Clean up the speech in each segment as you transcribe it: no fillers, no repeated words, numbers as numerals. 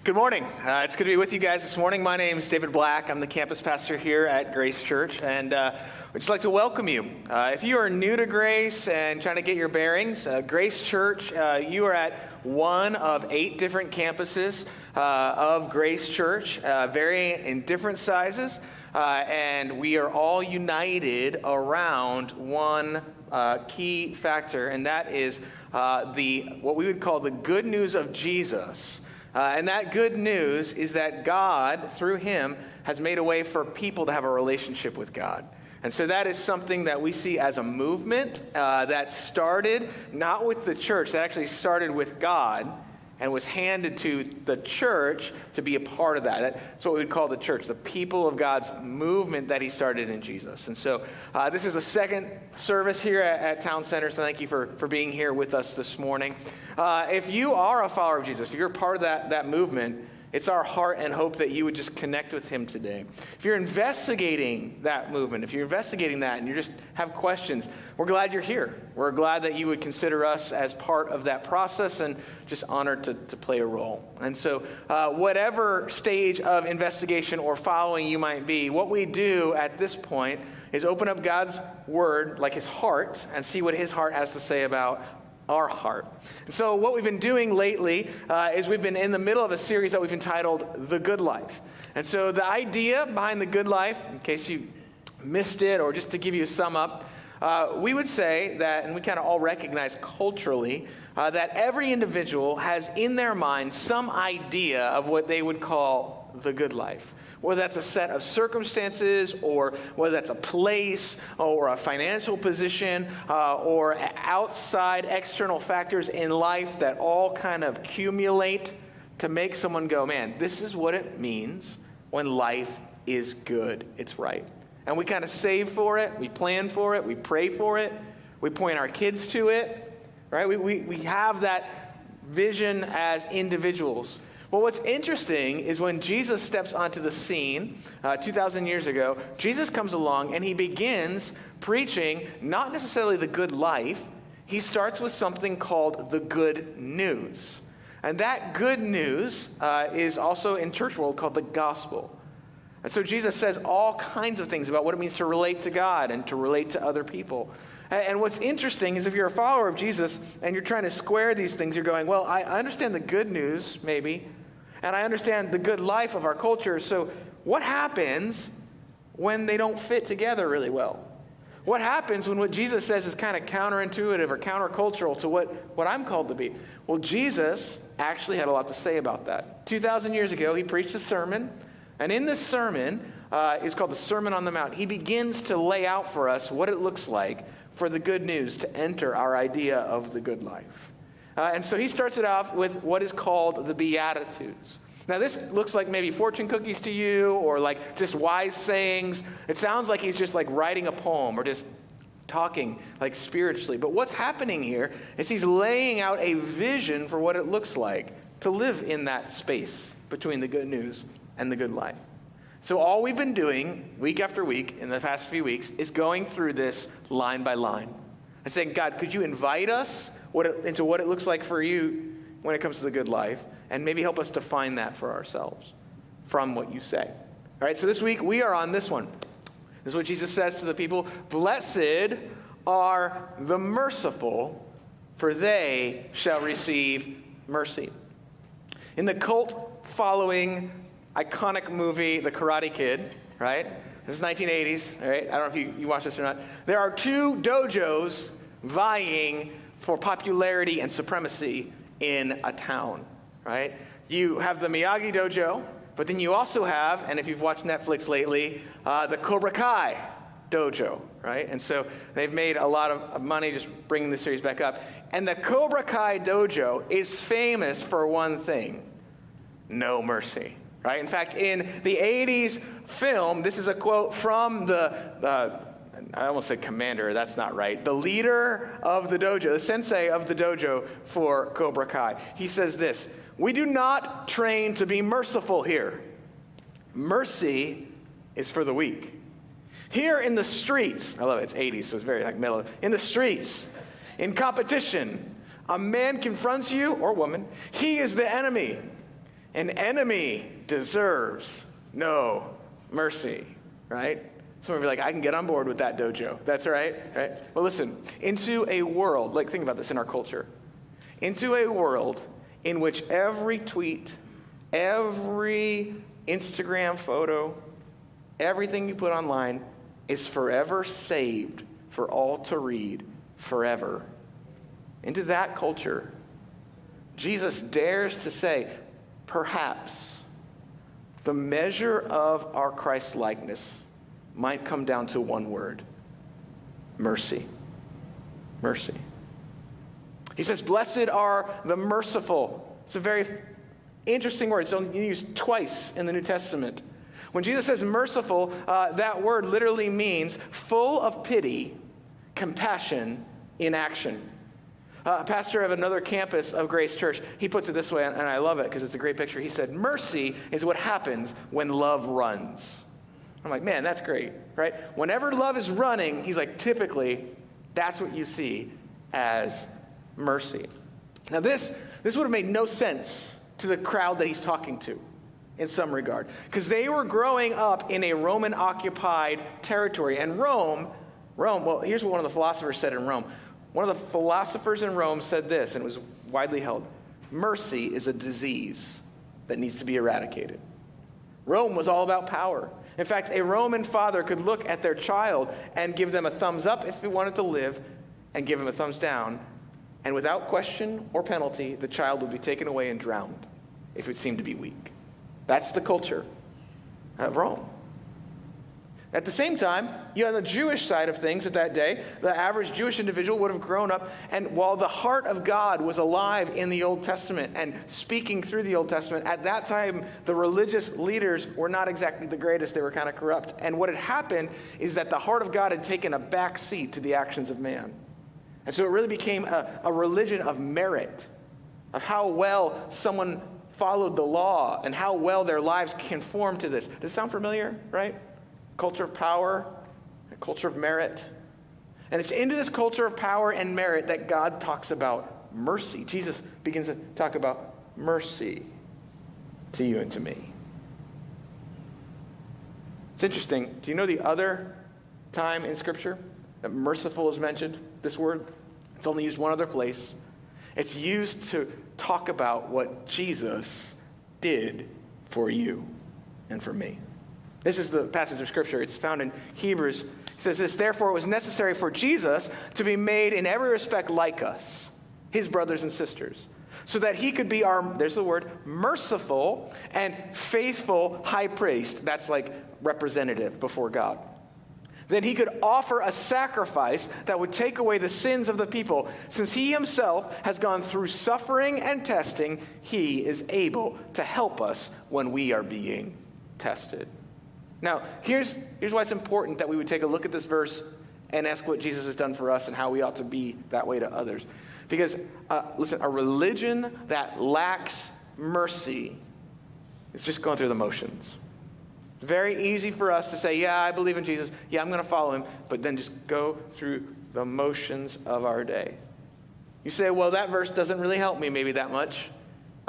Good morning. It's good to be with you guys this morning. My name is David Black. I'm the campus pastor here at Grace Church, and we'd just like to welcome you. If you are new to Grace and trying to get your bearings, Grace Church, you are at one of 8 different campuses of Grace Church, varying in different sizes, and we are all united around one key factor, and that is what we would call the good news of Jesus. And that good news is that God, through him, has made a way for people to have a relationship with God. And so that is something that we see as a movement that started not with the church, that actually started with God and was handed to the church to be a part of that. That's what we would call the church, the people of God's movement that he started in Jesus. And so this is the second service here at Town Center, so thank you for being here with us this morning. If you are a follower of Jesus, if you're a part of that movement, it's our heart and hope that you would just connect with him today. If you're investigating that movement, if you're investigating that and you just have questions, we're glad you're here. We're glad that you would consider us as part of that process and just honored to play a role. And so whatever stage of investigation or following you might be, what we do at this point is open up God's word, like his heart, and see what his heart has to say about our heart. And so what we've been doing lately is we've been in the middle of a series that we've entitled The Good Life. And so the idea behind The Good Life, in case you missed it or just to give you a sum up, we would say that, and we kind of all recognize culturally, that every individual has in their mind some idea of what they would call the good life. Whether that's a set of circumstances, or whether that's a place, or a financial position, or outside external factors in life that all kind of accumulate to make someone go, man, this is what it means when life is good, it's right. And we kind of save for it, we plan for it, we pray for it, we point our kids to it, right? We have that vision as individuals. Well, what's interesting is when Jesus steps onto the scene 2,000 years ago, Jesus comes along and he begins preaching not necessarily the good life. He starts with something called the good news. And that good news is also in church world called the gospel. And so Jesus says all kinds of things about what it means to relate to God and to relate to other people. And what's interesting is if you're a follower of Jesus and you're trying to square these things, you're going, well, I understand the good news, maybe, and I understand the good life of our culture, so what happens when they don't fit together really well? What happens when what Jesus says is kind of counterintuitive or countercultural to what I'm called to be? Well, Jesus actually had a lot to say about that. 2,000 years ago, he preached a sermon, and in this sermon, it's called the Sermon on the Mount. He begins to lay out for us what it looks like for the good news to enter our idea of the good life. And so he starts it off with what is called the Beatitudes. Now this looks like maybe fortune cookies to you or like just wise sayings. It sounds like he's just like writing a poem or just talking like spiritually. But what's happening here is he's laying out a vision for what it looks like to live in that space between the good news and the good life. So all we've been doing week after week in the past few weeks is going through this line by line and saying, God, could you invite us into what it looks like for you when it comes to the good life, and maybe help us define that for ourselves from what you say. All right, so this week we are on this one. This is what Jesus says to the people: blessed are the merciful, for they shall receive mercy. In the cult-following iconic movie, The Karate Kid, right? This is 1980s, all right? I don't know if you watched this or not. There are 2 dojos vying for popularity and supremacy in a town, right? You have the Miyagi Dojo, but then you also have, and if you've watched Netflix lately, the Cobra Kai Dojo, right? And so they've made a lot of money just bringing the series back up. And the Cobra Kai Dojo is famous for one thing: no mercy, right? In fact, in the 80s film, this is a quote from I almost said commander, that's not right. The leader of the dojo, the sensei of the dojo for Cobra Kai. He says this: we do not train to be merciful here. Mercy is for the weak. Here in the streets, I love it, it's 80s, so it's very like mellow. In the streets, in competition, a man confronts you, or woman, he is the enemy. An enemy deserves no mercy, right? Someone will be like, I can get on board with that dojo. That's right? Well, listen, into a world, like think about this in our culture, into a world in which every tweet, every Instagram photo, everything you put online is forever saved for all to read forever. Into that culture, Jesus dares to say, perhaps the measure of our Christ-likeness might come down to one word: mercy. Mercy. He says, blessed are the merciful. It's a very interesting word. It's only used twice in the New Testament. When Jesus says merciful, that word literally means full of pity, compassion in action. A pastor of another campus of Grace Church, he puts it this way, and I love it because it's a great picture. He said, mercy is what happens when love runs. I'm like, man, that's great, right? Whenever love is running, he's like, typically, that's what you see as mercy. Now this would have made no sense to the crowd that he's talking to in some regard, because they were growing up in a Roman-occupied territory. And Rome, well, here's what one of the philosophers said in Rome. One of the philosophers in Rome said this, and it was widely held: mercy is a disease that needs to be eradicated. Rome was all about power. In fact, a Roman father could look at their child and give them a thumbs up if he wanted to live, and give him a thumbs down, and without question or penalty, the child would be taken away and drowned if it seemed to be weak. That's the culture of Rome. At the same time, you on the Jewish side of things at that day, the average Jewish individual would have grown up, and while the heart of God was alive in the Old Testament and speaking through the Old Testament, at that time, the religious leaders were not exactly the greatest. They were kind of corrupt. And what had happened is that the heart of God had taken a back seat to the actions of man. And so it really became a religion of merit, of how well someone followed the law and how well their lives conformed to this. Does it sound familiar, right? Culture of power, a culture of merit. And it's into this culture of power and merit that God talks about mercy. Jesus begins to talk about mercy to you and to me. It's interesting. Do you know the other time in Scripture that merciful is mentioned, this word? It's only used one other place. It's used to talk about what Jesus did for you and for me. This is the passage of Scripture. It's found in Hebrews. It says this: therefore it was necessary for Jesus to be made in every respect like us, his brothers and sisters, so that he could be our, there's the word, merciful and faithful high priest. That's like representative before God. Then he could offer a sacrifice that would take away the sins of the people. Since he himself has gone through suffering and testing, he is able to help us when we are being tested. Now, here's why it's important that we would take a look at this verse and ask what Jesus has done for us and how we ought to be that way to others. Because, listen, a religion that lacks mercy is just going through the motions. It's very easy for us to say, yeah, I believe in Jesus. Yeah, I'm going to follow him. But then just go through the motions of our day. You say, well, that verse doesn't really help me maybe that much.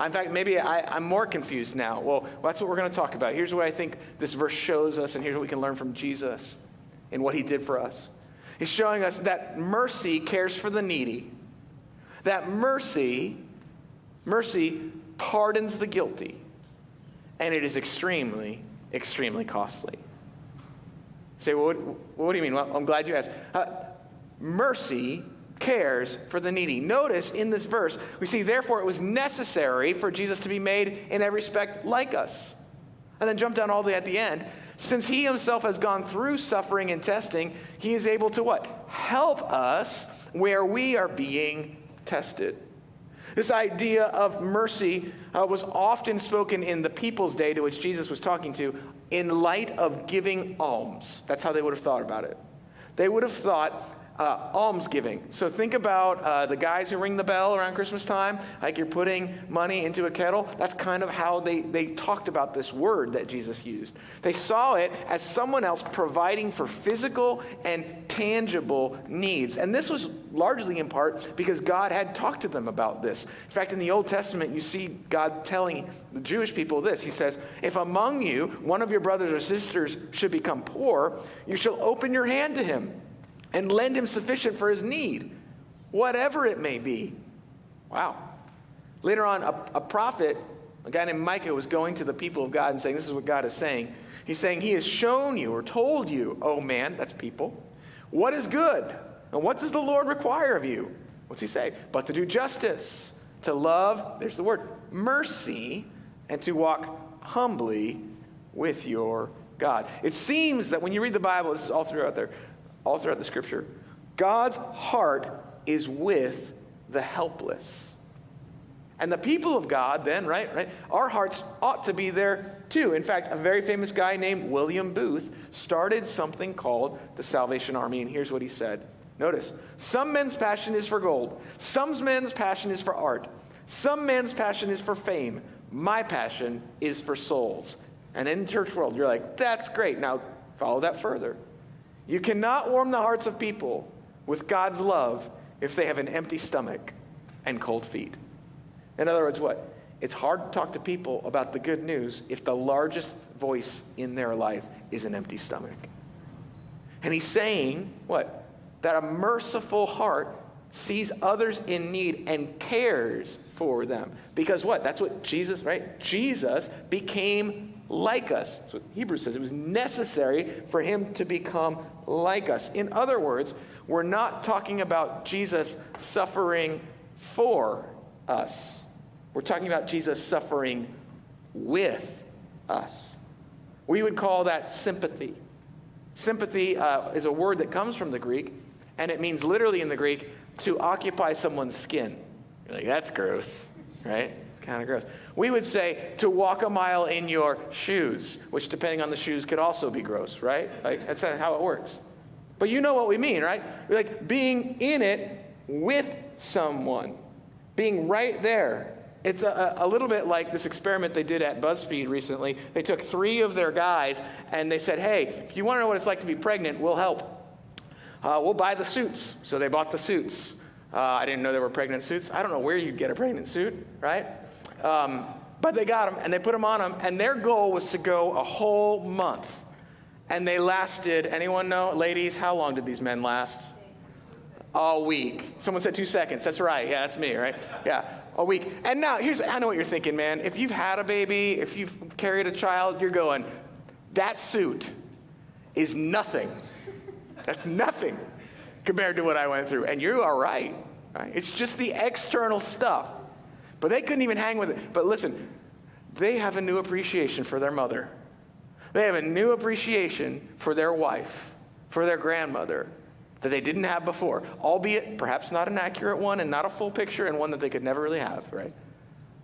In fact, maybe I'm more confused now. Well, that's what we're going to talk about. Here's what I think this verse shows us, and here's what we can learn from Jesus and what he did for us. He's showing us that mercy cares for the needy. That mercy pardons the guilty. And it is extremely, extremely costly. You say, well, what do you mean? Well, I'm glad you asked. Mercy cares for the needy. Notice in this verse, we see, therefore, it was necessary for Jesus to be made in every respect like us. And then jump down all the way at the end. Since he himself has gone through suffering and testing, he is able to what? Help us where we are being tested. This idea of mercy was often spoken in the people's day to which Jesus was talking to in light of giving alms. That's how they would have thought about it. They would have thought almsgiving. So think about the guys who ring the bell around Christmas time, like you're putting money into a kettle. That's kind of how they talked about this word that Jesus used. They saw it as someone else providing for physical and tangible needs. And this was largely in part because God had talked to them about this. In fact, in the Old Testament, you see God telling the Jewish people this. He says, if among you one of your brothers or sisters should become poor, you shall open your hand to him and lend him sufficient for his need, whatever it may be. Wow. Later on, a prophet, a guy named Micah, was going to the people of God and saying, this is what God is saying. He's saying, he has shown you or told you, oh man, that's people, what is good? And what does the Lord require of you? What's he say? But to do justice, to love, there's the word, mercy, and to walk humbly with your God. It seems that when you read the Bible, this is all throughout the scripture, God's heart is with the helpless. And the people of God then, right, our hearts ought to be there too. In fact, a very famous guy named William Booth started something called the Salvation Army, and here's what he said. Notice, some men's passion is for gold. Some men's passion is for art. Some men's passion is for fame. My passion is for souls. And in the church world, you're like, that's great. Now, follow that further. You cannot warm the hearts of people with God's love if they have an empty stomach and cold feet. In other words, what? It's hard to talk to people about the good news if the largest voice in their life is an empty stomach. And he's saying, what? That a merciful heart sees others in need and cares for them. Because what? That's what Jesus, right? Jesus became like us. That's what Hebrews says. It was necessary for him to become like us. In other words, we're not talking about Jesus suffering for us. We're talking about Jesus suffering with us. We would call that sympathy. Sympathy is a word that comes from the Greek, and it means literally in the Greek to occupy someone's skin. You're like, that's gross, right? It's kind of gross. We would say to walk a mile in your shoes, which depending on the shoes could also be gross, right? Like that's not how it works. But you know what we mean, right? We're like being in it with someone, being right there. It's a little bit like this experiment they did at BuzzFeed recently. They took 3 of their guys and they said, hey, if you want to know what it's like to be pregnant, we'll help. We'll buy the suits. So they bought the suits. I didn't know there were pregnant suits. I don't know where you'd get a pregnant suit, right? But they got them and they put them on them. And their goal was to go a whole month. And they lasted, anyone know? Ladies, how long did these men last? A week. Someone said 2 seconds. That's right. Yeah, that's me, right? Yeah, a week. And now, I know what you're thinking, man. If you've had a baby, if you've carried a child, you're going, that suit is nothing. That's nothing compared to what I went through. And you are right. It's just the external stuff. But they couldn't even hang with it. But listen, they have a new appreciation for their mother. They have a new appreciation for their wife, for their grandmother, that they didn't have before, albeit perhaps not an accurate one and not a full picture and one that they could never really have, right?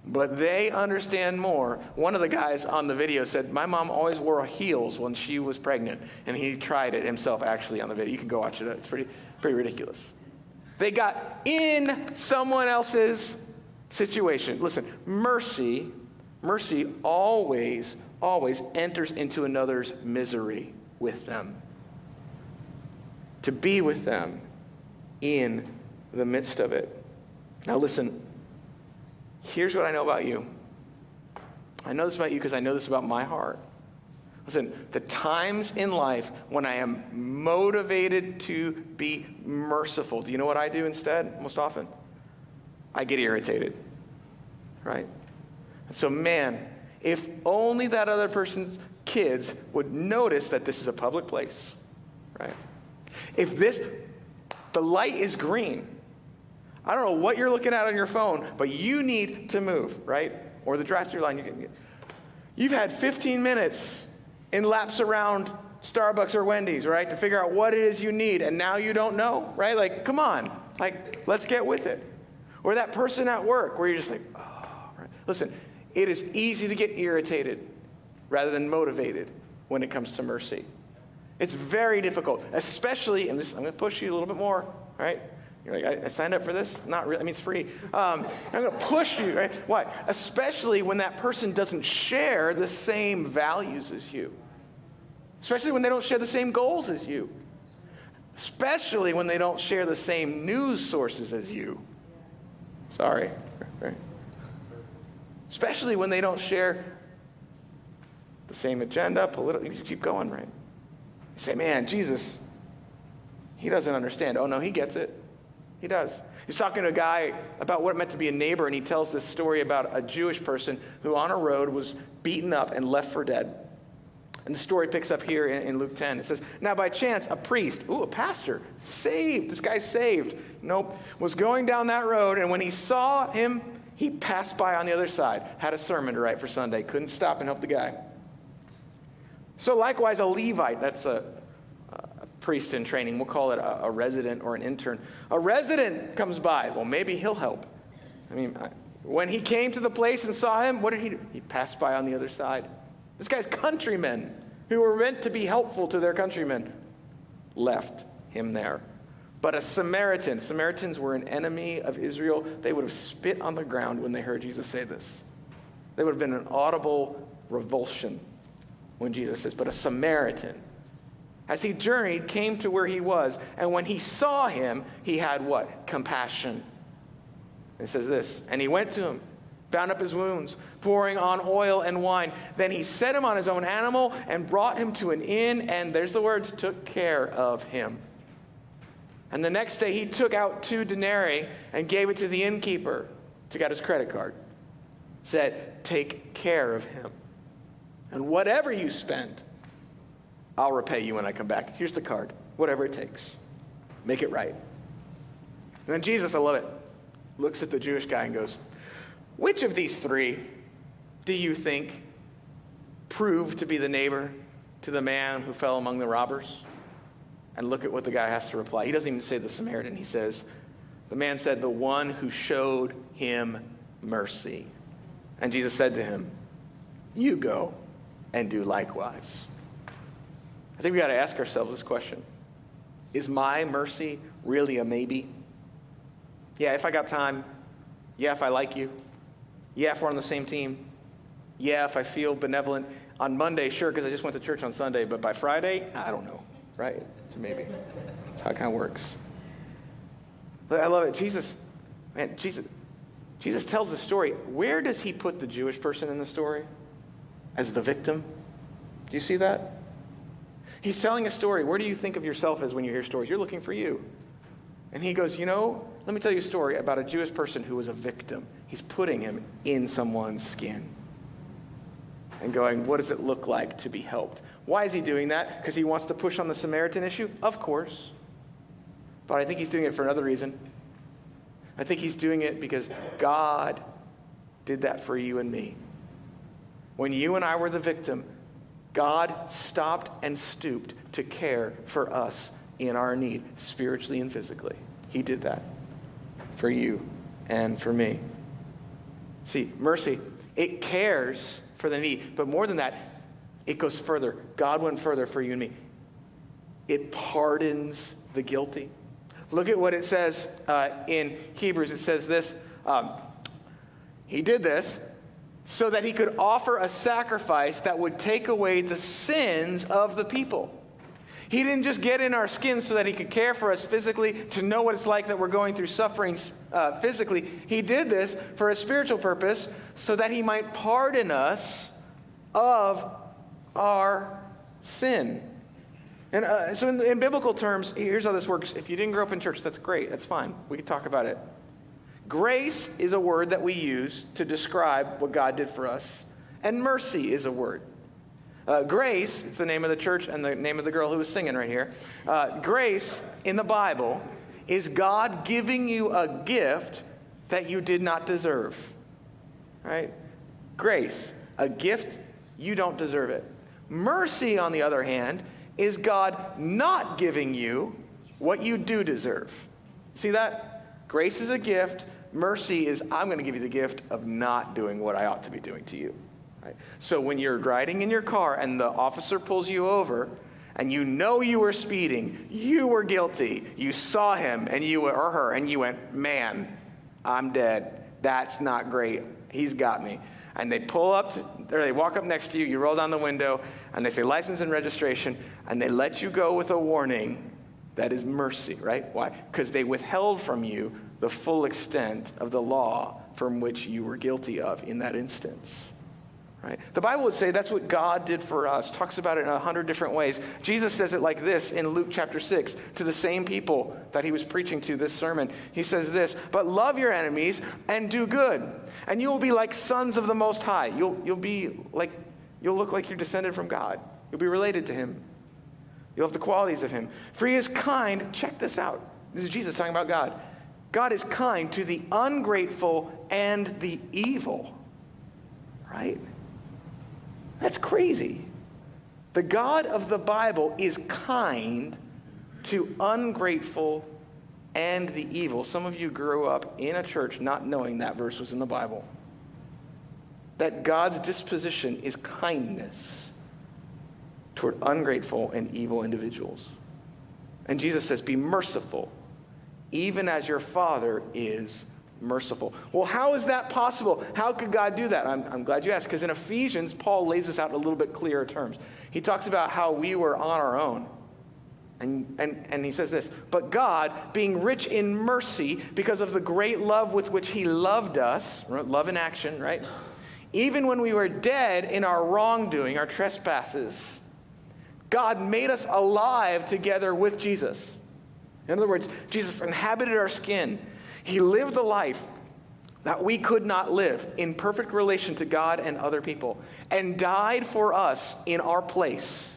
But they understand more. One of the guys on the video said, my mom always wore heels when she was pregnant, and he tried it himself actually on the video. You can go watch it. It's pretty ridiculous. They got in someone else's situation. Listen, mercy always enters into another's misery with them. To be with them in the midst of it. Now listen, here's what I know about you. I know this about you because I know this about my heart. Listen, the times in life when I am motivated to be merciful, do you know what I do instead most often? I get irritated, right? And so man, if only that other person's kids would notice that this is a public place, right? If the light is green, I don't know what you're looking at on your phone, but you need to move, right? Or the drive-through line. You've had 15 minutes in laps around Starbucks or Wendy's, right, to figure out what it is you need, and now you don't know, right? Like, come on. Like, let's get with it. Or that person at work where you're just like, oh, right. Listen, it is easy to get irritated rather than motivated when it comes to mercy. It's very difficult, especially, and this, I'm going to push you a little bit more, right? You're like, I signed up for this? Not really. I mean, it's free. I'm going to push you, right? Why? Especially when that person doesn't share the same values as you. Especially when they don't share the same goals as you. Especially when they don't share the same news sources as you. Sorry. Right? Especially when they don't share the same agenda, political. You keep going, right? You say, man, Jesus, he doesn't understand. Oh, no, he gets it. He does. He's talking to a guy about what it meant to be a neighbor, and he tells this story about a Jewish person who on a road was beaten up and left for dead. And the story picks up here in Luke 10. It says, now by chance, a priest, a pastor, saved. This guy's saved. Nope. Was going down that road, and when he saw him, he passed by on the other side. Had a sermon to write for Sunday. Couldn't stop and help the guy. So likewise, a Levite, that's a priest in training. We'll call it a resident or an intern. A resident comes by. Well, maybe he'll help. I mean, when he came to the place and saw him, what did he do? He passed by on the other side. This guy's countrymen, who were meant to be helpful to their countrymen, left him there. But a Samaritan, Samaritans were an enemy of Israel. They would have spit on the ground when they heard Jesus say this. They would have been an audible revulsion when Jesus says, but a Samaritan, as he journeyed, came to where he was, and when he saw him, he had what? Compassion. It says this, and he went to him, bound up his wounds, pouring on oil and wine. Then he set him on his own animal and brought him to an inn, and there's the words, took care of him. And the next day he took out 2 denarii and gave it to the innkeeper, took out his credit card, said, take care of him. And whatever you spend, I'll repay you when I come back. Here's the card. Whatever it takes. Make it right. And then Jesus, I love it, looks at the Jewish guy and goes, which of these 3 do you think proved to be the neighbor to the man who fell among the robbers? And look at what the guy has to reply. He doesn't even say the Samaritan. He says, the man said, the one who showed him mercy. And Jesus said to him, you go and do likewise. I think we got to ask ourselves this question. Is my mercy really a maybe? Yeah, if I got time. Yeah, if I like you. Yeah, if we're on the same team. Yeah, if I feel benevolent. On Monday, sure, because I just went to church on Sunday. But by Friday, I don't know, right? It's a maybe. That's how it kind of works. But I love it. Jesus tells the story. Where does he put the Jewish person in the story? As the victim? Do you see that? He's telling a story. Where do you think of yourself as when you hear stories? You're looking for you. And he goes, let me tell you a story about a Jewish person who was a victim. He's putting him in someone's skin and going, what does it look like to be helped? Why is he doing that? Because he wants to push on the Samaritan issue? Of course. But I think he's doing it for another reason. I think he's doing it because God did that for you and me. When you and I were the victim, God stopped and stooped to care for us in our need, spiritually and physically. He did that for you and for me. See, mercy, it cares for the need. But more than that, it goes further. God went further for you and me. It pardons the guilty. Look at what it says in Hebrews. It says this. He did this so that he could offer a sacrifice that would take away the sins of the people. He didn't just get in our skin so that he could care for us physically, to know what it's like that we're going through suffering physically. He did this for a spiritual purpose so that he might pardon us of our sin. And so in biblical terms, here's how this works. If you didn't grow up in church, that's great. That's fine. We can talk about it. Grace is a word that we use to describe what God did for us. And mercy is a word. Grace, it's the name of the church and the name of the girl who was singing right here. Grace in the Bible is God giving you a gift that you did not deserve. Right? Grace, a gift, you don't deserve it. Mercy, on the other hand, is God not giving you what you do deserve. See that? Grace is a gift. Mercy is, I'm going to give you the gift of not doing what I ought to be doing to you. Right? So when you're riding in your car and the officer pulls you over and you know you were speeding, you were guilty, you saw him and you or her, and you went, man, I'm dead. That's not great. He's got me. And they pull up, or they walk up next to you, you roll down the window, and they say license and registration, and they let you go with a warning. That is mercy, right? Why? Because they withheld from you the full extent of the law from which you were guilty of in that instance. Right? The Bible would say that's what God did for us. Talks about it in 100 different ways. Jesus says it like this in Luke chapter 6 to the same people that he was preaching to this sermon. He says this, but love your enemies and do good, and you will be like sons of the Most High. You'll look like you're descended from God. You'll be related to him. You'll have the qualities of him. For he is kind, check this out. This is Jesus talking about God. God is kind to the ungrateful and the evil. Right? That's crazy. The God of the Bible is kind to ungrateful and the evil. Some of you grew up in a church not knowing that verse was in the Bible. That God's disposition is kindness toward ungrateful and evil individuals. And Jesus says, be merciful, even as your Father is merciful. Well, how is that possible? How could God do that? I'm glad you asked, because in Ephesians, Paul lays this out in a little bit clearer terms. He talks about how we were on our own. And he says this, but God, being rich in mercy, because of the great love with which he loved us, love in action, right? Even when we were dead in our wrongdoing, our trespasses, God made us alive together with Jesus. In other words, Jesus inhabited our skin. He lived a life that we could not live in perfect relation to God and other people, and died for us in our place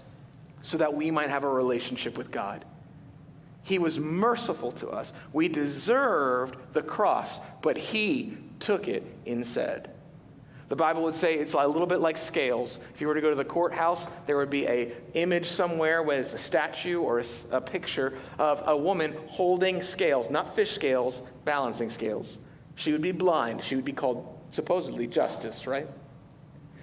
so that we might have a relationship with God. He was merciful to us. We deserved the cross, but he took it instead. The Bible would say it's a little bit like scales. If you were to go to the courthouse, there would be an image somewhere with a statue or a picture of a woman holding scales, not fish scales, balancing scales. She would be blind. She would be called supposedly justice, right?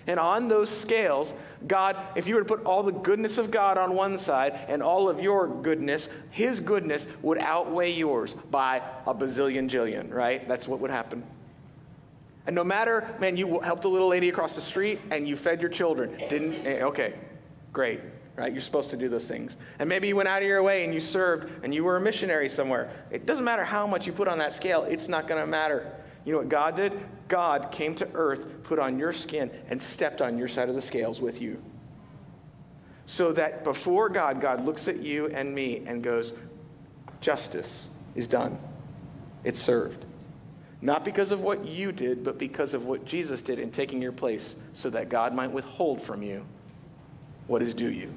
And on those scales, God, if you were to put all the goodness of God on one side and all of your goodness, his goodness would outweigh yours by a bazillion jillion, right? That's what would happen. And no matter, man, you helped a little lady across the street and you fed your children. Okay, great, right? You're supposed to do those things. And maybe you went out of your way and you served and you were a missionary somewhere. It doesn't matter how much you put on that scale. It's not going to matter. You know what God did? God came to earth, put on your skin, and stepped on your side of the scales with you. So that before God, God looks at you and me and goes, justice is done. It's served. Not because of what you did, but because of what Jesus did in taking your place so that God might withhold from you what is due you.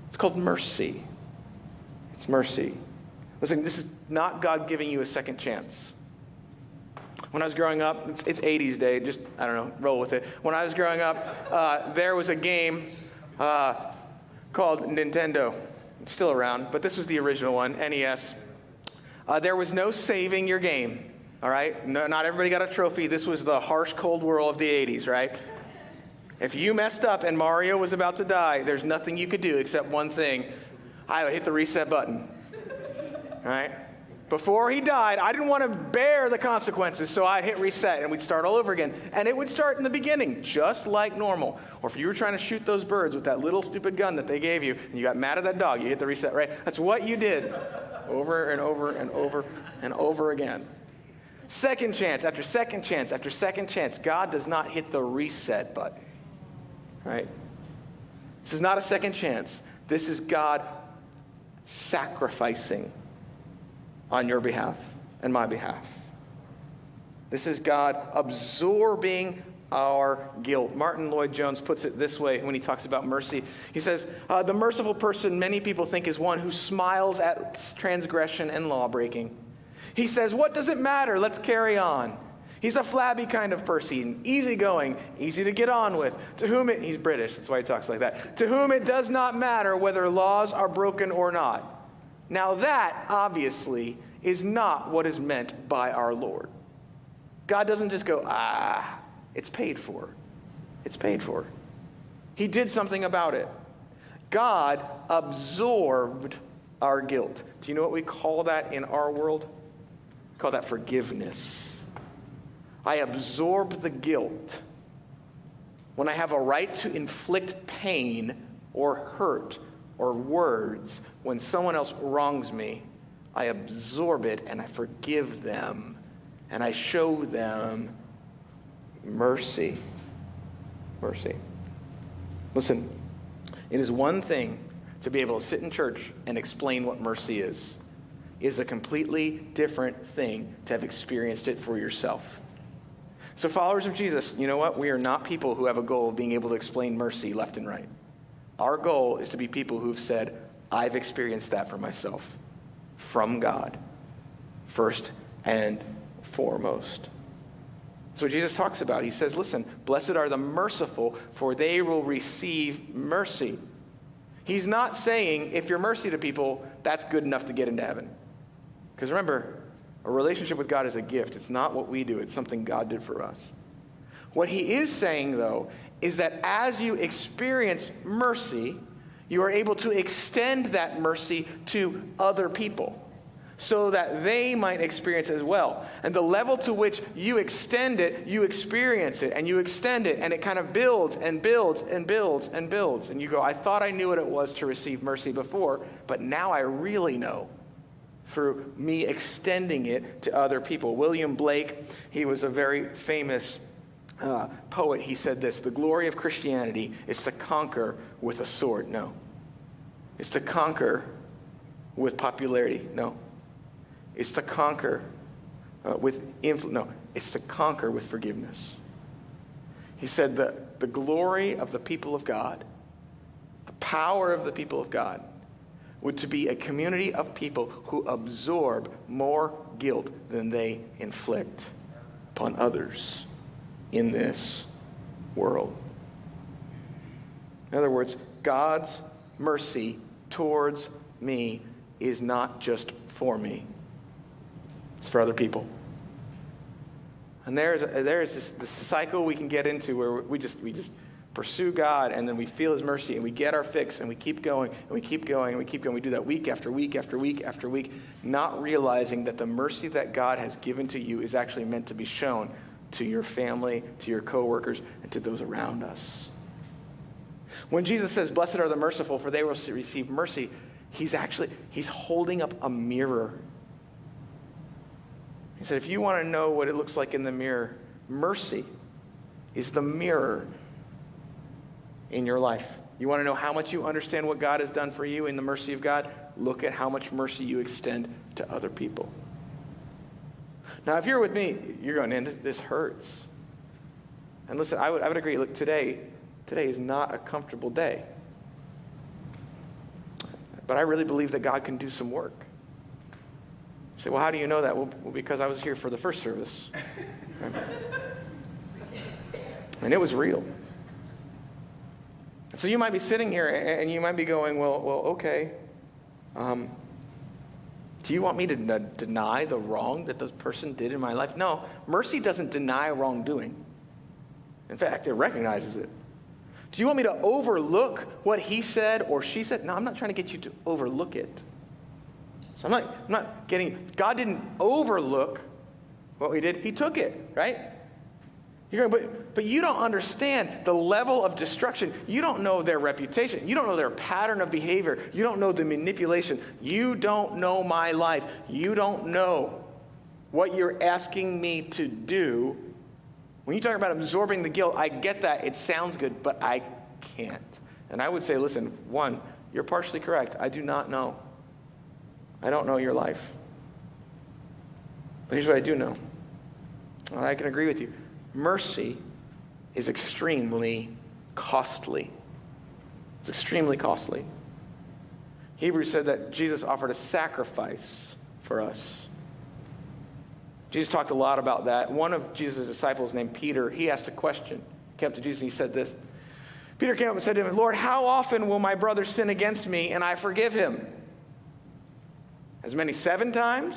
It's called mercy. It's mercy. Listen, this is not God giving you a second chance. When I was growing up, it's 80s day, just, I don't know, roll with it. When I was growing up, there was a game called Nintendo. It's still around, but this was the original one, NES. There was no saving your game. All right? No, not everybody got a trophy. This was the harsh, cold world of the 80s, right? If you messed up and Mario was about to die, there's nothing you could do except one thing. I would hit the reset button. All right? Before he died, I didn't want to bear the consequences, so I'd hit reset and we'd start all over again. And it would start in the beginning, just like normal. Or if you were trying to shoot those birds with that little stupid gun that they gave you, and you got mad at that dog, you hit the reset, right? That's what you did over and over and over and over again. Second chance after second chance after second chance. God does not hit the reset button. Right? This is not a second chance. This is God sacrificing on your behalf and my behalf. This is God absorbing our guilt. Martin Lloyd-Jones puts it this way when he talks about mercy. He says, the merciful person many people think is one who smiles at transgression and law-breaking. He says, what does it matter? Let's carry on. He's a flabby kind of person, easygoing, easy to get on with. He's British, that's why he talks like that. To whom it does not matter whether laws are broken or not. Now that, obviously, is not what is meant by our Lord. God doesn't just go, it's paid for. It's paid for. He did something about it. God absorbed our guilt. Do you know what we call that in our world? We call that forgiveness. I absorb the guilt. When I have a right to inflict pain or hurt or words when someone else wrongs me, I absorb it and I forgive them and I show them mercy. Mercy. Listen, it is one thing to be able to sit in church and explain what mercy is. It is a completely different thing to have experienced it for yourself. So followers of Jesus, you know what? We are not people who have a goal of being able to explain mercy left and right. Our goal is to be people who've said, I've experienced that for myself, from God, first and foremost. That's what Jesus talks about. He says, listen, blessed are the merciful, for they will receive mercy. He's not saying if you're mercy to people, that's good enough to get into heaven. Because remember, a relationship with God is a gift. It's not what we do. It's something God did for us. What he is saying, though, is that as you experience mercy, you are able to extend that mercy to other people so that they might experience it as well. And the level to which you extend it, you experience it, and you extend it, and it kind of builds and builds and builds and builds. And you go, I thought I knew what it was to receive mercy before, but now I really know through me extending it to other people. William Blake, he was a very famous poet. He said this: the glory of Christianity is to conquer with a sword. No. It's to conquer with popularity. No. It's to conquer with influence. No. It's to conquer with forgiveness. He said that the glory of the people of God, the power of the people of God, would to be a community of people who absorb more guilt than they inflict upon others in this world. In other words, God's mercy towards me is not just for me. It's for other people. And there's this cycle we can get into where we just pursue God, and then we feel his mercy, and we get our fix, and we keep going, and we keep going, and we keep going. We do that week after week after week after week, not realizing that the mercy that God has given to you is actually meant to be shown to your family, to your coworkers, and to those around us. When Jesus says, blessed are the merciful, for they will receive mercy, he's holding up a mirror. He said, if you want to know what it looks like in the mirror, mercy is the mirror in your life. You want to know how much you understand what God has done for you in the mercy of God? Look at how much mercy you extend to other people. Now, if you're with me, you're going, man, this hurts. And listen, I would agree. Look, today is not a comfortable day. But I really believe that God can do some work. You say, well, how do you know that? Well, because I was here for the first service. And it was real. So you might be sitting here and you might be going, well, okay. Do you want me to deny the wrong that the person did in my life? No, mercy doesn't deny wrongdoing. In fact, it recognizes it. Do you want me to overlook what he said or she said? No, I'm not trying to get you to overlook it. So I'm not getting, God didn't overlook what we did. He took it, right? You're going, but you don't understand the level of destruction. You don't know their reputation. You don't know their pattern of behavior. You don't know the manipulation. You don't know my life. You don't know what you're asking me to do. When you talk about absorbing the guilt, I get that. It sounds good, but I can't. And I would say, listen, one, you're partially correct. I do not know. I don't know your life. But here's what I do know. And I can agree with you. Mercy is extremely costly. It's extremely costly. Hebrews said that Jesus offered a sacrifice for us. Jesus talked a lot about that. One of Jesus' disciples named Peter, he asked a question. He came up to Jesus and he said this. Peter came up and said to him, Lord, how often will my brother sin against me and I forgive him? As many 7 times?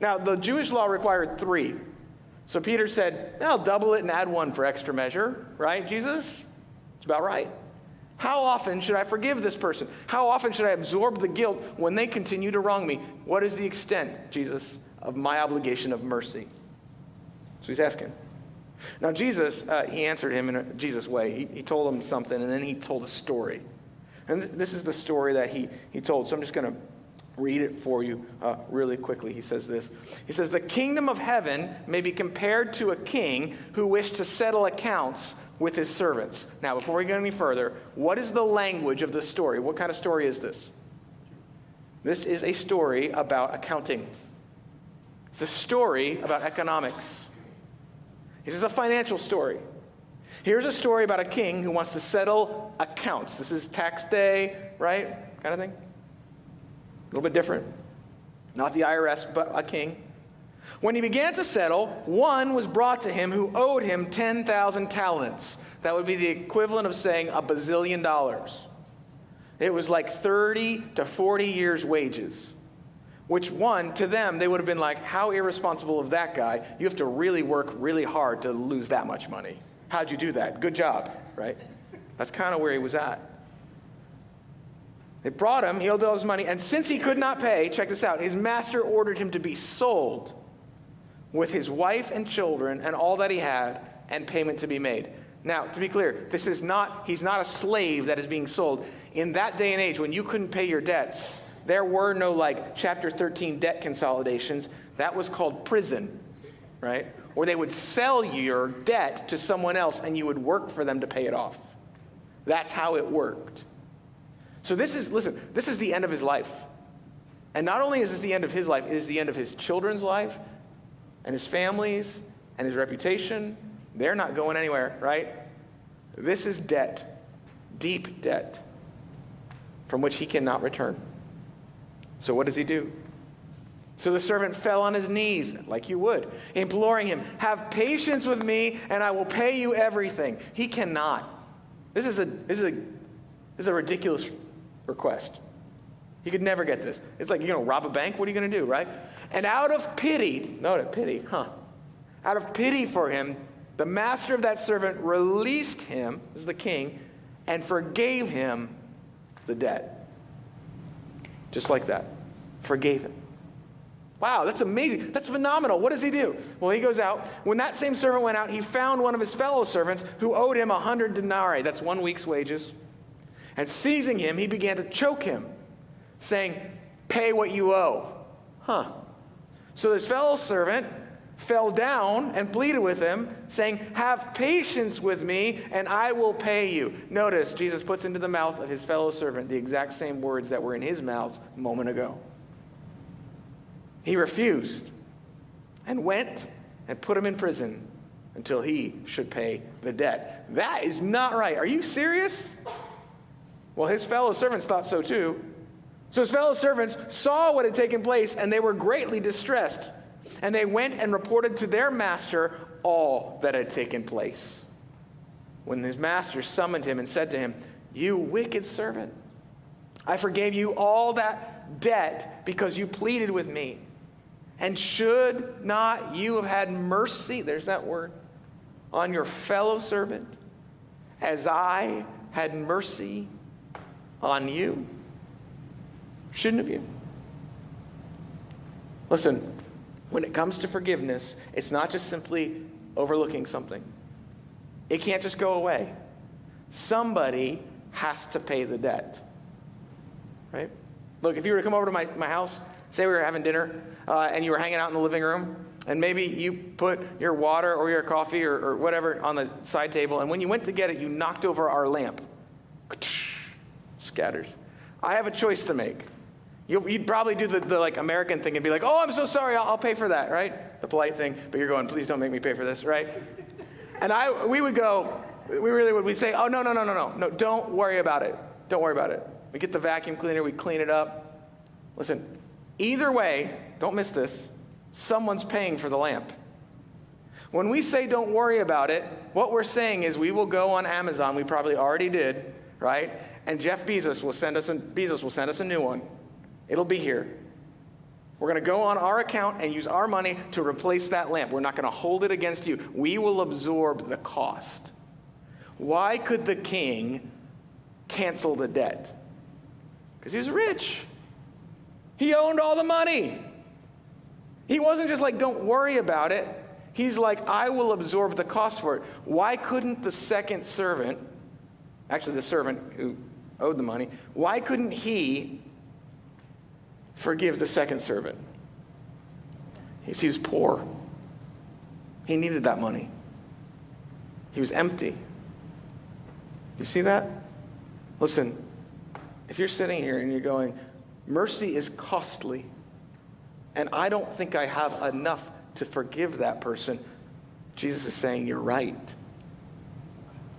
Now, the Jewish law required 3. So Peter said, I'll double it and add 1 for extra measure. Right, Jesus? It's about right. How often should I forgive this person? How often should I absorb the guilt when they continue to wrong me? What is the extent, Jesus, of my obligation of mercy? So he's asking. Now Jesus, he answered him in a Jesus way. He told him something, and then he told a story. And this is the story that he told. So I'm just going to read it for you really quickly. He says this. He says, the kingdom of heaven may be compared to a king who wished to settle accounts with his servants. Now, before we go any further, what is the language of this story? What kind of story is this? This is a story about accounting. It's a story about economics. This is a financial story. Here's a story about a king who wants to settle accounts. This is tax day, right? Kind of thing. A little bit different. Not the IRS, but a king. When he began to settle, one was brought to him who owed him 10,000 talents. That would be the equivalent of saying $1 bazillion. It was like 30 to 40 years' wages. Which one, to them, they would have been like, how irresponsible of that guy. You have to really work really hard to lose that much money. How'd you do that? Good job, right? That's kind of where he was at. They brought him, he owed all his money, and since he could not pay, check this out, his master ordered him to be sold with his wife and children and all that he had, and payment to be made. Now, to be clear, he's not a slave that is being sold. In that day and age, when you couldn't pay your debts, there were no like chapter 13 debt consolidations. That was called prison, right? Or they would sell your debt to someone else and you would work for them to pay it off. That's how it worked. So this is the end of his life. And not only is this the end of his life, it is the end of his children's life and his family's and his reputation. They're not going anywhere, right? This is debt, deep debt, from which he cannot return. So what does he do? So the servant fell on his knees, like you would, imploring him, have patience with me and I will pay you everything. He cannot. This is a ridiculous request. He could never get this. It's like, you're going to rob a bank? What are you going to do, right? And out of pity, note pity, out of pity for him, the master of that servant released him, this is the king, and forgave him the debt. Just like that. Forgave him. Wow, that's amazing. That's phenomenal. What does he do? Well, he goes out. When that same servant went out, he found one of his fellow servants who owed him 100 denarii. That's 1 week's wages. And seizing him, he began to choke him, saying, pay what you owe. So his fellow servant fell down and pleaded with him, saying, have patience with me, and I will pay you. Notice, Jesus puts into the mouth of his fellow servant the exact same words that were in his mouth a moment ago. He refused and went and put him in prison until he should pay the debt. That is not right. Are you serious? Well, his fellow servants thought so too. So his fellow servants saw what had taken place, and they were greatly distressed. And they went and reported to their master all that had taken place. When his master summoned him and said to him, you wicked servant, I forgave you all that debt because you pleaded with me. And should not you have had mercy, there's that word, on your fellow servant, as I had mercy on you? Shouldn't have you? Listen, when it comes to forgiveness, it's not just simply overlooking something. It can't just go away. Somebody has to pay the debt. Right? Look, if you were to come over to my house, say we were having dinner, and you were hanging out in the living room, and maybe you put your water or your coffee or whatever on the side table, and when you went to get it, you knocked over our lamp. Scatters. I have a choice to make. You'd probably do the like American thing and be like, oh, I'm so sorry, I'll pay for that, right? The polite thing, but you're going, please don't make me pay for this, right? And we would go, we'd say, oh, no, don't worry about it. Don't worry about it. We get the vacuum cleaner, we clean it up. Listen, either way, don't miss this, someone's paying for the lamp. When we say don't worry about it, what we're saying is we will go on Amazon, we probably already did, right? And Jeff Bezos will send us a new one. It'll be here. We're going to go on our account and use our money to replace that lamp. We're not going to hold it against you. We will absorb the cost. Why could the king cancel the debt. Because he was rich. He owned all the money. He wasn't just like, don't worry about it. He's like, I will absorb the cost for it. Why couldn't the second servant, actually the servant who owed the money, why couldn't he forgive the second servant? He was poor. He needed that money. He was empty. You see that? Listen, if you're sitting here and you're going, mercy is costly, and I don't think I have enough to forgive that person, Jesus is saying, you're right.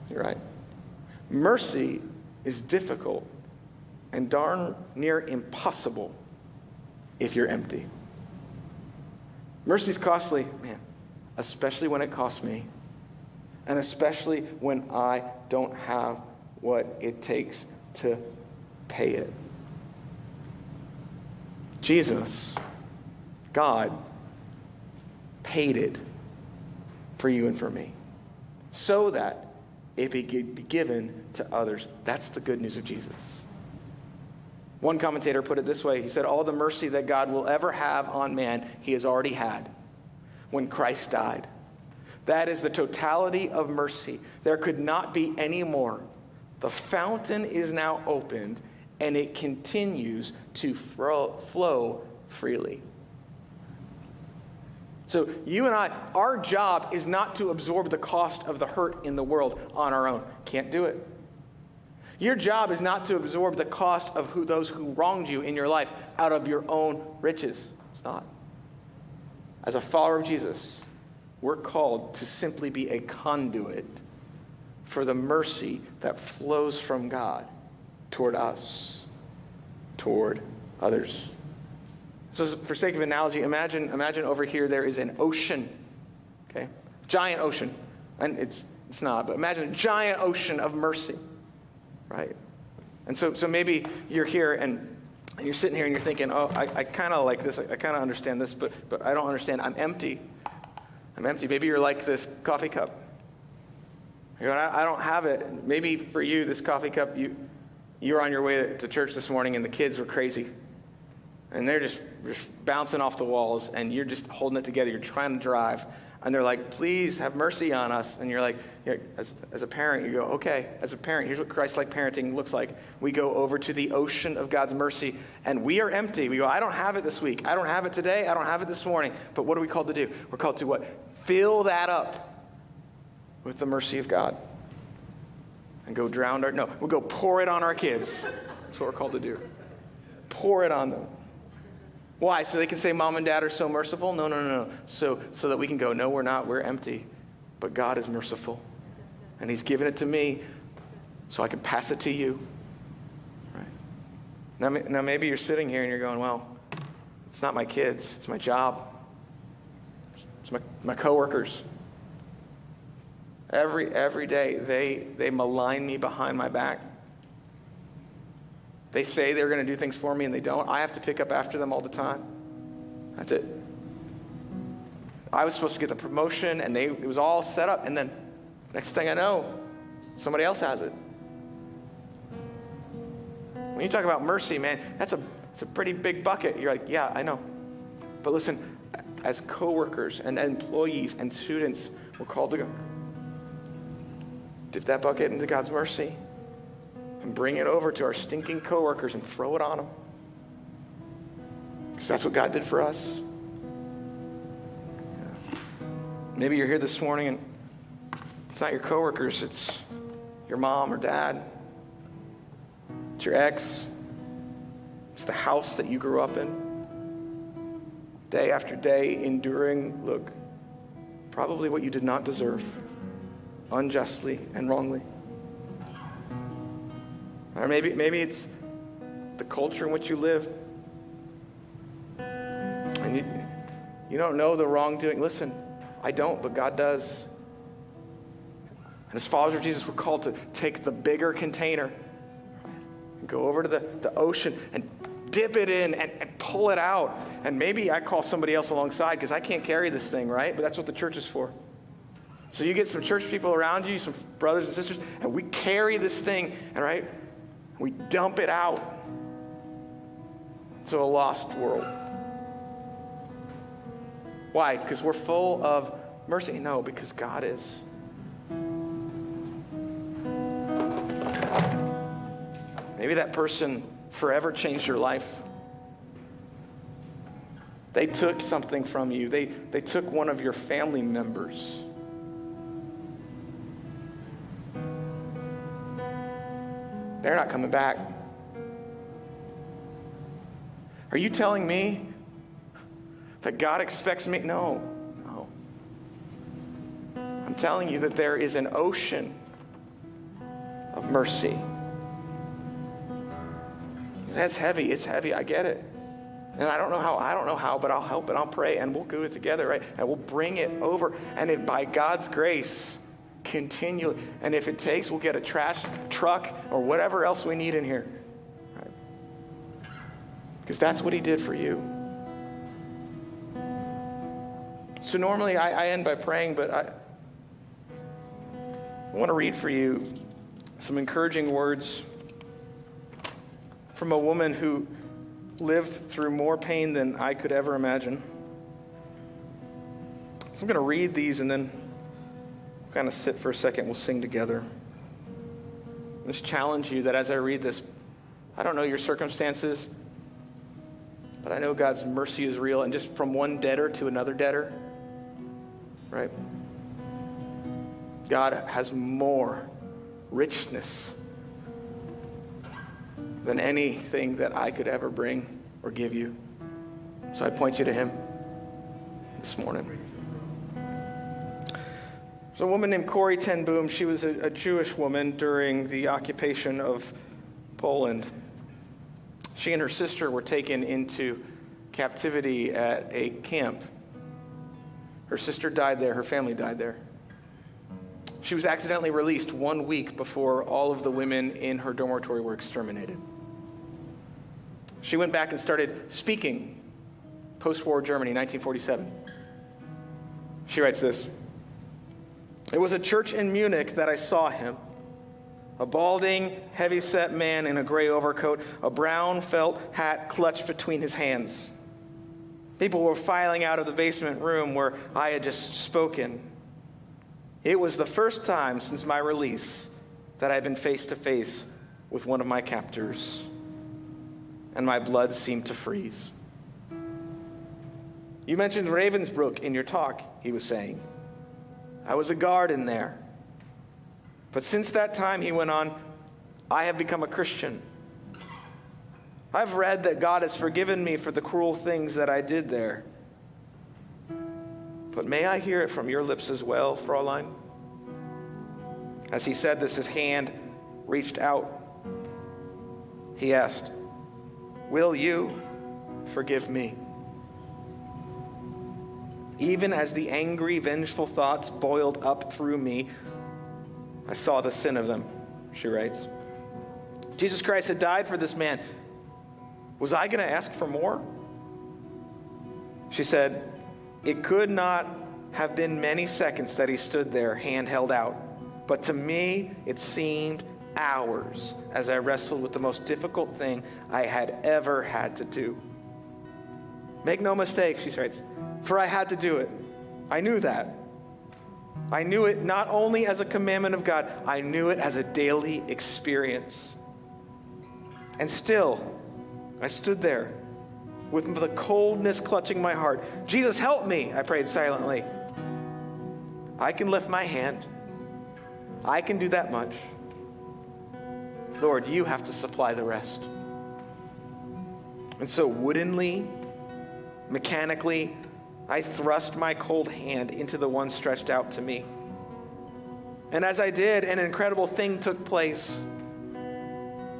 You're right. Mercy is difficult and darn near impossible if you're empty. Mercy's costly, man, especially when it costs me, and especially when I don't have what it takes to pay it. Jesus, God, paid it for you and for me so that it could be given to others. That's the good news of Jesus. One commentator put it this way. He said, all the mercy that God will ever have on man, he has already had when Christ died. That is the totality of mercy. There could not be any more. The fountain is now opened, and it continues to flow freely. So you and I, our job is not to absorb the cost of the hurt in the world on our own. Can't do it. Your job is not to absorb the cost of those who wronged you in your life out of your own riches. It's not. As a follower of Jesus, we're called to simply be a conduit for the mercy that flows from God toward us, toward others. So for sake of analogy, imagine over here there is an ocean, okay? Giant ocean. And it's not, but imagine a giant ocean of mercy, right? And so maybe you're here and you're sitting here and you're thinking, oh, I kind of like this. I kind of understand this, but I don't understand. I'm empty. I'm empty. Maybe you're like this coffee cup. You're going, I don't have it. Maybe for you, this coffee cup, you were on your way to church this morning and the kids were crazy. And they're just bouncing off the walls, and you're just holding it together. You're trying to drive. And they're like, please have mercy on us. And you're like, as a parent, you go, okay, as a parent, here's what Christ-like parenting looks like. We go over to the ocean of God's mercy, and we are empty. We go, I don't have it this week. I don't have it today. I don't have it this morning. But what are we called to do? We're called to what? Fill that up with the mercy of God. And go we'll go pour it on our kids. That's what we're called to do. Pour it on them. Why? So they can say mom and dad are so merciful? No. So that we can go, no, we're not. We're empty. But God is merciful. And he's given it to me so I can pass it to you. Right? Now maybe you're sitting here and you're going, well, it's not my kids. It's my job. It's my coworkers. Every day they malign me behind my back. They say they're going to do things for me and they don't. I have to pick up after them all the time. That's it. I was supposed to get the promotion and it was all set up. And then next thing I know, somebody else has it. When you talk about mercy, man, it's a pretty big bucket. You're like, yeah, I know. But listen, as coworkers and employees and students, we're called to go dip that bucket into God's mercy. And bring it over to our stinking coworkers and throw it on them. Because that's what God did for us. Yeah. Maybe you're here this morning and it's not your coworkers, it's your mom or dad. It's your ex. It's the house that you grew up in. Day after day, enduring, look, probably what you did not deserve, unjustly and wrongly. Or maybe it's the culture in which you live. And you don't know the wrongdoing. Listen, I don't, but God does. And as followers of Jesus, we're called to take the bigger container and go over to the ocean and dip it in and pull it out. And maybe I call somebody else alongside because I can't carry this thing, right? But that's what the church is for. So you get some church people around you, some brothers and sisters, and we carry this thing, and right? We dump it out to a lost world. Why? Because we're full of mercy? No, because God is. Maybe that person forever changed your life. They took something from you. They took one of your family members. They're not coming back. Are you telling me that God expects me? No. I'm telling you that there is an ocean of mercy. That's heavy. It's heavy. I get it. And I don't know how, but I'll help and I'll pray and we'll do it together, right? And we'll bring it over. And if by God's grace, continually, and if it takes, we'll get a trash truck or whatever else we need in here. Right? Because that's what he did for you. So normally I end by praying, but I want to read for you some encouraging words from a woman who lived through more pain than I could ever imagine. So I'm going to read these and then kind of sit for a second. We'll sing together. Just challenge you that as I read this, I don't know your circumstances, but I know God's mercy is real. And just from one debtor to another debtor, right? God has more richness than anything that I could ever bring or give you. So I point you to him this morning. There's a woman named Corrie ten Boom. She was a Jewish woman during the occupation of Poland. She and her sister were taken into captivity at a camp. Her sister died there. Her family died there. She was accidentally released 1 week before all of the women in her dormitory were exterminated. She went back and started speaking post-war Germany, 1947. She writes this: "It was a church in Munich that I saw him. A balding, heavy-set man in a gray overcoat, a brown felt hat clutched between his hands. People were filing out of the basement room where I had just spoken. It was the first time since my release that I'd been face to face with one of my captors, and my blood seemed to freeze. You mentioned Ravensbrück in your talk," he was saying. "I was a guard in there. But since that time," he went on, "I have become a Christian. I've read that God has forgiven me for the cruel things that I did there. But may I hear it from your lips as well, Fräulein?" As he said this, his hand reached out. He asked, "Will you forgive me?" Even as the angry, vengeful thoughts boiled up through me, I saw the sin of them, she writes. Jesus Christ had died for this man. Was I going to ask for more? She said, "It could not have been many seconds that he stood there, hand held out. But to me, it seemed hours as I wrestled with the most difficult thing I had ever had to do. Make no mistake," she writes, "for I had to do it. I knew that. I knew it not only as a commandment of God, I knew it as a daily experience. And still, I stood there with the coldness clutching my heart. 'Jesus, help me,' I prayed silently. 'I can lift my hand. I can do that much. Lord, you have to supply the rest.' And so woodenly, mechanically, I thrust my cold hand into the one stretched out to me. And as I did, an incredible thing took place.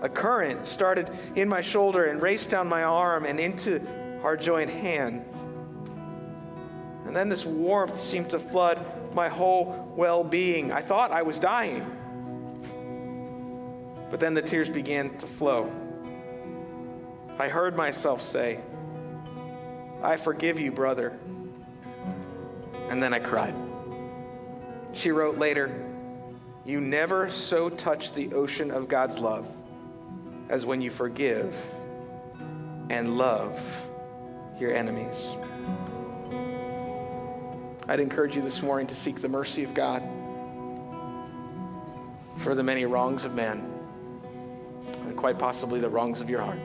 A current started in my shoulder and raced down my arm and into our joined hand. And then this warmth seemed to flood my whole well-being. I thought I was dying. But then the tears began to flow. I heard myself say, 'I forgive you, brother.' And then I cried." She wrote later, "You never so touched the ocean of God's love as when you forgive and love your enemies. I'd encourage you this morning to seek the mercy of God for the many wrongs of man, and quite possibly the wrongs of your heart.